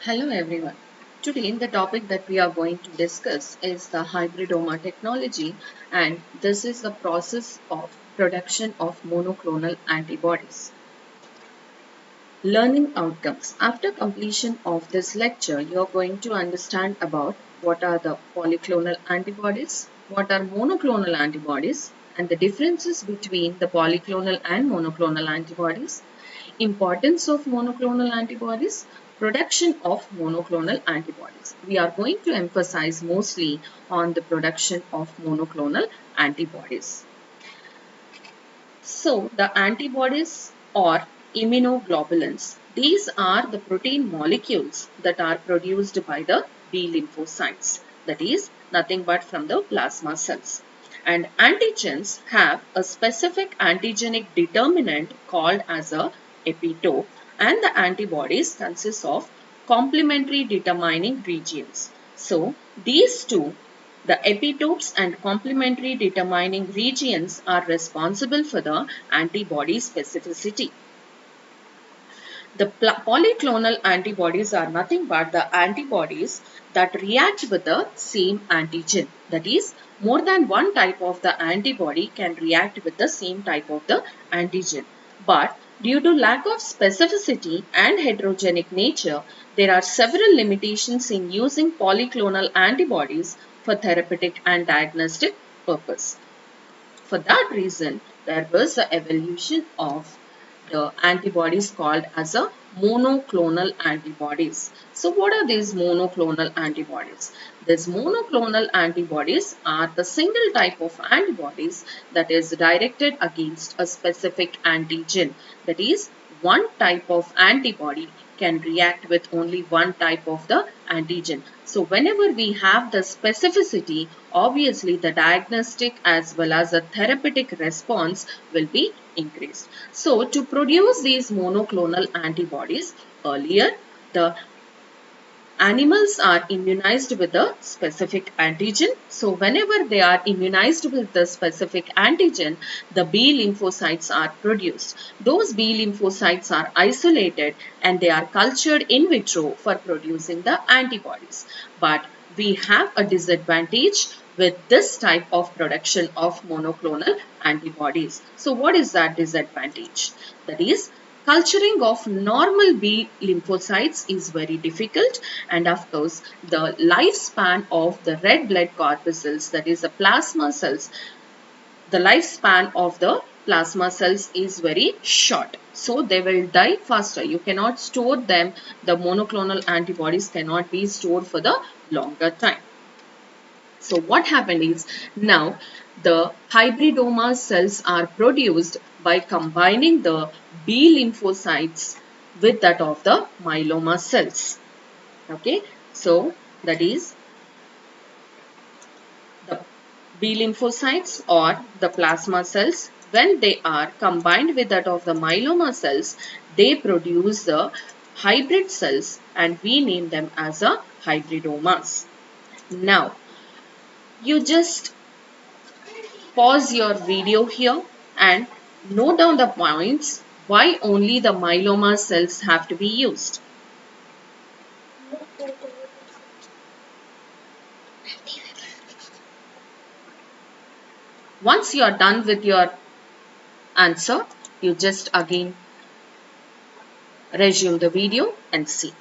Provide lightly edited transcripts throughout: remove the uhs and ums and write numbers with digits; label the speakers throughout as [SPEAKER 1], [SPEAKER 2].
[SPEAKER 1] Hello everyone. Today the topic that we are going to discuss is the hybridoma technology, and this is the process of production of monoclonal antibodies. Learning outcomes. After completion of this lecture, you are going to understand about what are the polyclonal antibodies, what are monoclonal antibodies, and the differences between the polyclonal and monoclonal antibodies, importance of monoclonal antibodies, production of monoclonal antibodies. We are going to emphasize mostly on the production of monoclonal antibodies. So the antibodies or immunoglobulins, these are the protein molecules that are produced by the B lymphocytes, that is nothing but from the plasma cells. And antigens have a specific antigenic determinant called as a epitope, and the antibodies consist of complementary determining regions. So these two, the epitopes and complementary determining regions, are responsible for the antibody specificity. The polyclonal antibodies are nothing but the antibodies that react with the same antigen. That is, more than one type of the antibody can react with the same type of the antigen. But due to lack of specificity and heterogenic nature, there are several limitations in using polyclonal antibodies for therapeutic and diagnostic purpose. For that reason, there was the evolution of the antibodies called as a monoclonal antibodies. So what are these monoclonal antibodies? These monoclonal antibodies are the single type of antibodies that is directed against a specific antigen. That is, one type of antibody can react with only one type of the antigen. So whenever we have the specificity, obviously the diagnostic as well as the therapeutic response will be increased. So to produce these monoclonal antibodies, earlier the animals are immunized with a specific antigen. So whenever they are immunized with the specific antigen, the B lymphocytes are produced. Those B lymphocytes are isolated and they are cultured in vitro for producing the antibodies. But we have a disadvantage with this type of production of monoclonal antibodies. So what is that disadvantage? That is, culturing of normal B lymphocytes is very difficult, and of course the lifespan of the red blood corpuscles, that is the plasma cells, the lifespan of the plasma cells is very short. So they will die faster. You cannot store them. The monoclonal antibodies cannot be stored for the longer time. So what happened is, now the hybridoma cells are produced by combining the B lymphocytes with that of the myeloma cells. Okay, so that is the B lymphocytes or the plasma cells, when they are combined with that of the myeloma cells, they produce the hybrid cells, and we name them as a hybridomas. Now you just pause your video here and note down the points why only the myeloma cells have to be used. Once you are done with your answer, you just again resume the video and see.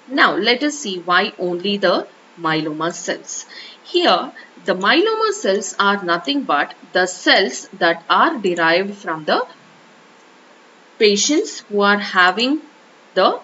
[SPEAKER 1] Now let us see why only the myeloma cells. Here the myeloma cells are nothing but the cells that are derived from the patients who are having the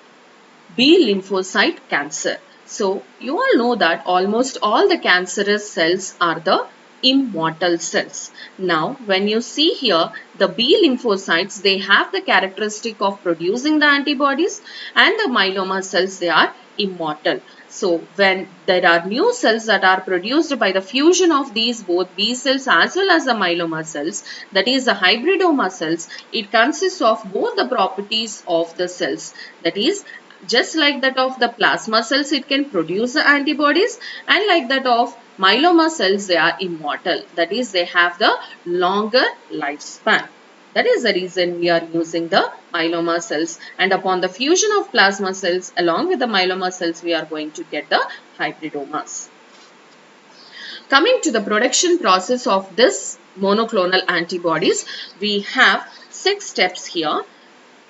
[SPEAKER 1] B lymphocyte cancer. So you all know that almost all the cancerous cells are the immortal cells. Now when you see here the B lymphocytes, they have the characteristic of producing the antibodies, and the myeloma cells, they are immortal. So when there are new cells that are produced by the fusion of these both B cells as well as the myeloma cells, that is the hybridoma cells, it consists of both the properties of the cells. That is, just like that of the plasma cells, it can produce the antibodies, and like that of myeloma cells, they are immortal. That is, they have the longer lifespan. That is the reason we are using the myeloma cells, and upon the fusion of plasma cells along with the myeloma cells, we are going to get the hybridomas. Coming to the production process of this monoclonal antibodies, we have 6 steps here,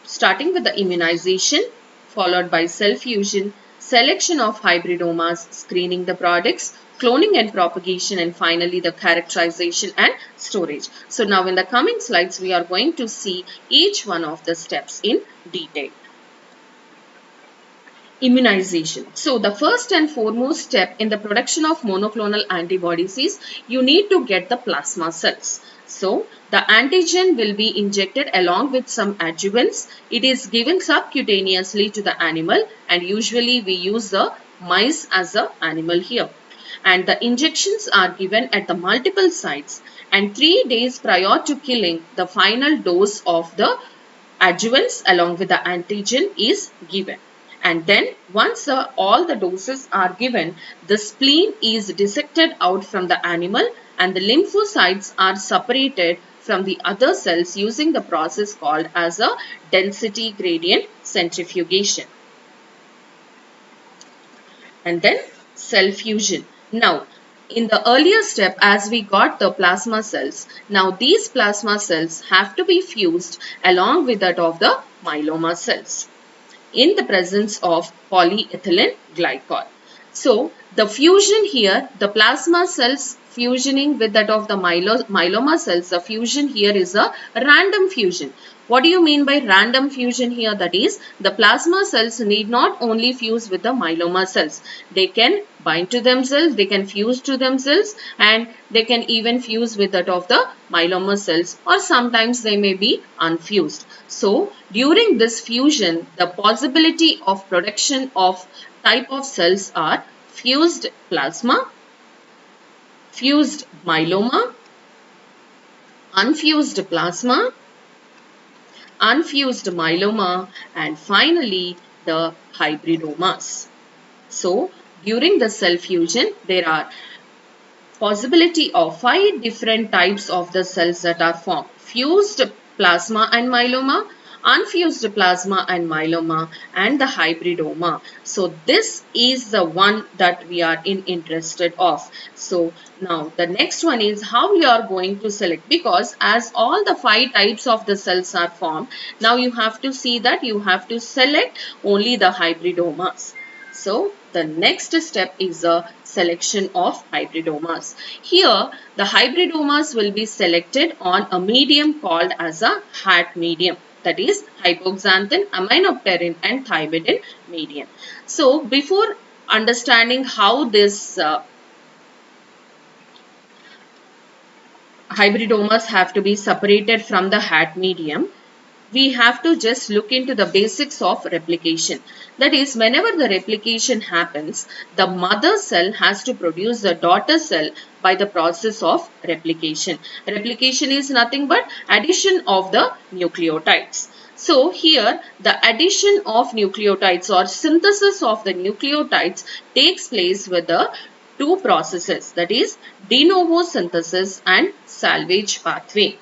[SPEAKER 1] starting with the immunization, followed by cell fusion, selection of hybridomas, screening the products, cloning and propagation, and finally the characterization and storage. So now in the coming slides, we are going to see each one of the steps in detail. Immunization. So the first and foremost step in the production of monoclonal antibodies is you need to get the plasma cells. So the antigen will be injected along with some adjuvants. It is given subcutaneously to the animal, and usually we use the mice as the animal here. And the injections are given at the multiple sites, and 3 days prior to killing, the final dose of the adjuvants along with the antigen is given. And then once all the doses are given, the spleen is dissected out from the animal and the lymphocytes are separated from the other cells using the process called as a density gradient centrifugation. And then cell fusion. Now, in the earlier step, as we got the plasma cells, now these plasma cells have to be fused along with that of the myeloma cells in the presence of polyethylene glycol. So, the fusion here, the plasma cells fusioning with that of the myeloma cells, the fusion here is a random fusion. What do you mean by random fusion here? That is, the plasma cells need not only fuse with the myeloma cells. They can bind to themselves, they can fuse to themselves, and they can even fuse with that of the myeloma cells, or sometimes they may be unfused. So, during this fusion, the possibility of production of type of cells are fused plasma, fused myeloma, unfused plasma, unfused myeloma, and finally the hybridomas. So, during the cell fusion, there are possibility of 5 different types of the cells that are formed. Fused plasma and myeloma, unfused plasma and myeloma, and the hybridoma. So this is the one that we are interested of. So now the next one is how we are going to select, because as all the 5 types of the cells are formed, now you have to see that you have to select only the hybridomas. So the next step is the selection of hybridomas. Here the hybridomas will be selected on a medium called as a HAT medium, that is hypoxanthin, aminopterin and thymidine medium. So before understanding how this hybridomas have to be separated from the HAT medium, we have to just look into the basics of replication. That is, whenever the replication happens, the mother cell has to produce the daughter cell by the process of replication. Replication is nothing but addition of the nucleotides. So here the addition of nucleotides or synthesis of the nucleotides takes place with the 2 processes, that is de novo synthesis and salvage pathway.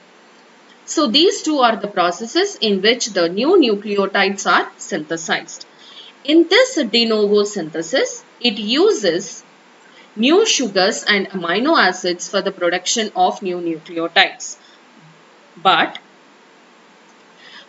[SPEAKER 1] So these 2 are the processes in which the new nucleotides are synthesized. In this de novo synthesis, it uses new sugars and amino acids for the production of new nucleotides. But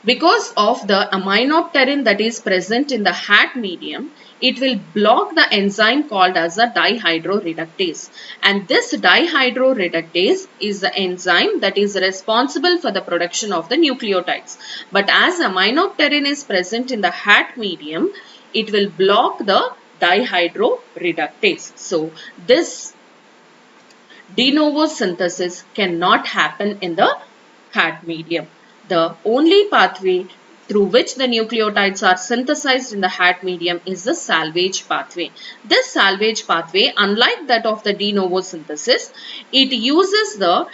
[SPEAKER 1] because of the aminopterin that is present in the HAT medium, it will block the enzyme called as a dihydroreductase. And this dihydroreductase is the enzyme that is responsible for the production of the nucleotides. But as aminopterin is present in the HAT medium, it will block the dihydroreductase. So this de novo synthesis cannot happen in the HAT medium. The only pathway through which the nucleotides are synthesized in the HAT medium is the salvage pathway. This salvage pathway, unlike that of the de novo synthesis, it uses the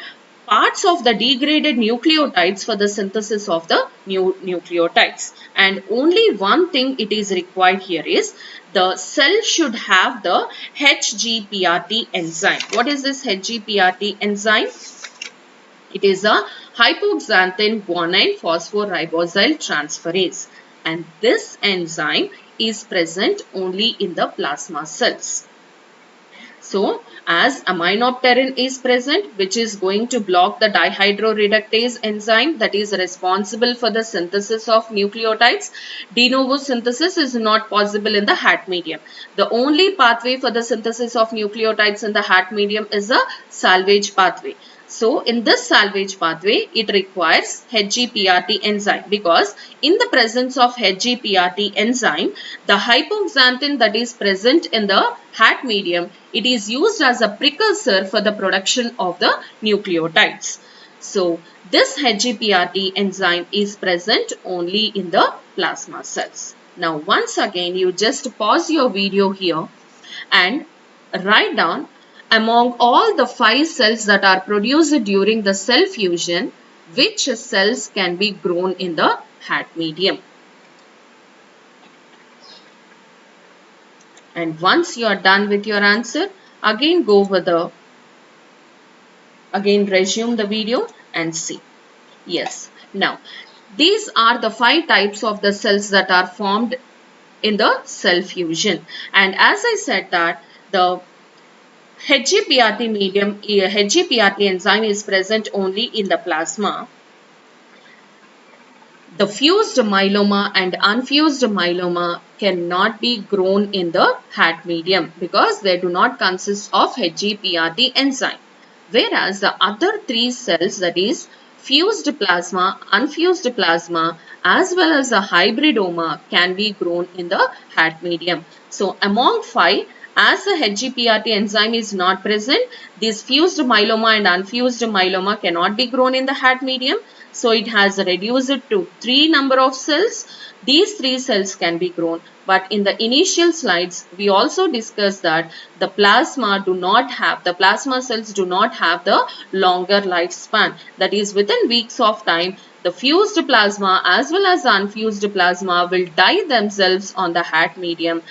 [SPEAKER 1] parts of the degraded nucleotides for the synthesis of the new nucleotides. And only one thing it is required here is the cell should have the HGPRT enzyme. What is this HGPRT enzyme? It is a hypoxanthine guanine phosphoribosyl transferase, and this enzyme is present only in the plasma cells. So, as aminopterin is present, which is going to block the dihydroreductase enzyme that is responsible for the synthesis of nucleotides, de novo synthesis is not possible in the HAT medium. The only pathway for the synthesis of nucleotides in the HAT medium is a salvage pathway. So, in this salvage pathway, it requires HGPRT enzyme, because in the presence of HGPRT enzyme, the hypoxanthine that is present in the HAT medium, it is used as a precursor for the production of the nucleotides. So, this HGPRT enzyme is present only in the plasma cells. Now, once again, you just pause your video here and write down, among all the 5 cells that are produced during the cell fusion, which cells can be grown in the HAT medium. And once you are done with your answer, again resume the video and see. Yes. Now, these are the 5 types of the cells that are formed in the cell fusion. And as I said that the HGPRT enzyme is present only in the plasma. The fused myeloma and unfused myeloma cannot be grown in the HAT medium because they do not consist of HGPRT enzyme. Whereas the other 3 cells, that is fused plasma, unfused plasma, as well as the hybridoma, can be grown in the HAT medium. So among 5, as the HGPRT enzyme is not present, this fused myeloma and unfused myeloma cannot be grown in the HAT medium. So it has reduced it to 3 number of cells. These 3 cells can be grown. But in the initial slides, we also discussed that the plasma cells do not have the longer lifespan. That is, within weeks of time, the fused plasma as well as the unfused plasma will die themselves on the HAT medium,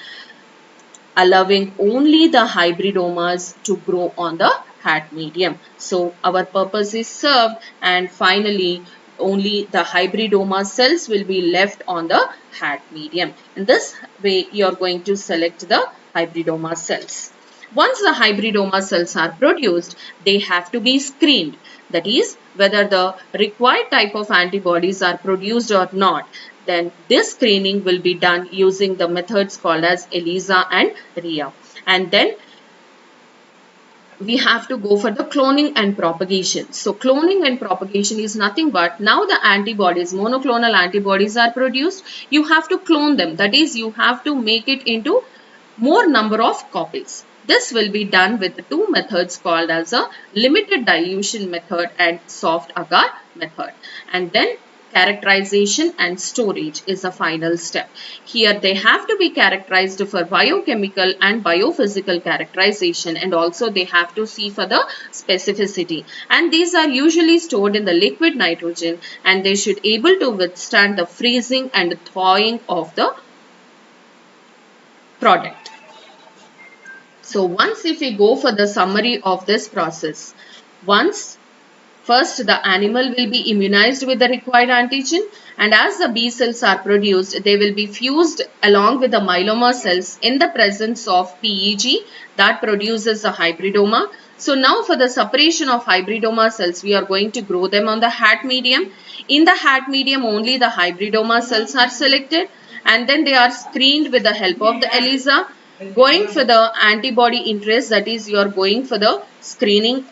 [SPEAKER 1] allowing only the hybridomas to grow on the HAT medium. So our purpose is served, and finally only the hybridoma cells will be left on the HAT medium. In this way, you are going to select the hybridoma cells. Once the hybridoma cells are produced, they have to be screened. That is, whether the required type of antibodies are produced or not. Then this screening will be done using the methods called as ELISA and RIA. And then we have to go for the cloning and propagation. So cloning and propagation is nothing but, now the antibodies, monoclonal antibodies are produced. You have to clone them. That is, you have to make it into more number of copies. This will be done with 2 methods called as a limited dilution method and soft agar method. And then characterization and storage is the final step. Here they have to be characterized for biochemical and biophysical characterization, and also they have to see for the specificity. And these are usually stored in the liquid nitrogen, and they should able to withstand the freezing and thawing of the product. So once if we go for the summary of this process, first, the animal will be immunized with the required antigen, and as the B cells are produced, they will be fused along with the myeloma cells in the presence of PEG that produces a hybridoma. So now for the separation of hybridoma cells, we are going to grow them on the HAT medium. In the HAT medium, only the hybridoma cells are selected, and then they are screened with the help of the ELISA. Going for the antibody interest, that is, you are going for the screening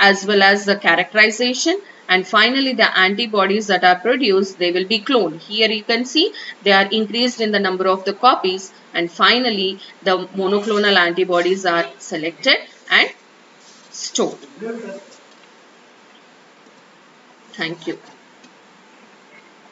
[SPEAKER 1] as well as the characterization, and finally the antibodies that are produced, they will be cloned. Here you can see they are increased in the number of the copies, and finally the monoclonal antibodies are selected and stored. Thank you.